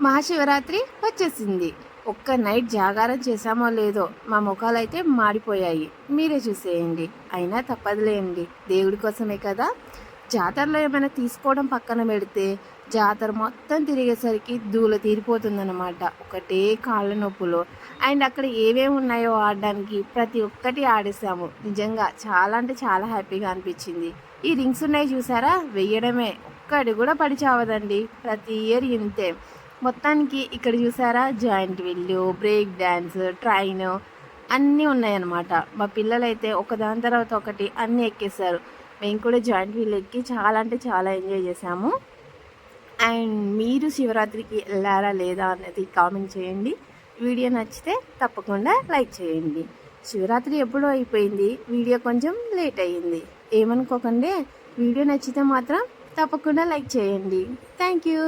మహాశివరాత్రి వచ్చేసింది. ఒక్క నైట్ జాగారం చేశామో లేదో మా ముఖాలైతే మాడిపోయాయి. మీరే చూసేయండి. అయినా తప్పదులేండి, దేవుడి కోసమే కదా. జాతరలో ఏమైనా తీసుకోవడం పక్కన పెడితే జాతర మొత్తం తిరిగేసరికి దూల తీరిపోతుందన్నమాట. ఒకటే కాళ్ళ నొప్పులు. అండ్ అక్కడ ఏమేమి ఉన్నాయో ఆడడానికి ప్రతి ఒక్కటి ఆడేసాము. నిజంగా చాలా అంటే చాలా హ్యాపీగా అనిపించింది. ఈ రింగ్స్ ఉన్నాయి చూసారా, వెయ్యడమే, ఒక్కటి కూడా పడి చావదండి. ప్రతి ఇయర్ ఇంతే. మొత్తానికి ఇక్కడ చూసారా, జాయింట్ వీల్లు, బ్రేక్ డ్యాన్స్, ట్రైన్ అన్నీ ఉన్నాయన్నమాట. మా పిల్లలైతే ఒకదాని తర్వాత ఒకటి అన్నీ ఎక్కేశారు. మేము కూడా జాయింట్ వీల్ ఎక్కి చాలా అంటే చాలా ఎంజాయ్ చేసాము. అండ్ మీరు శివరాత్రికి వెళ్ళారా లేదా అనేది కామెంట్ చేయండి. వీడియో నచ్చితే తప్పకుండా లైక్ చేయండి. శివరాత్రి ఎప్పుడో అయిపోయింది, వీడియో కొంచెం లేట్ అయ్యింది, ఏమనుకోకండి. వీడియో నచ్చితే మాత్రం తప్పకుండా లైక్ చేయండి. Thank you.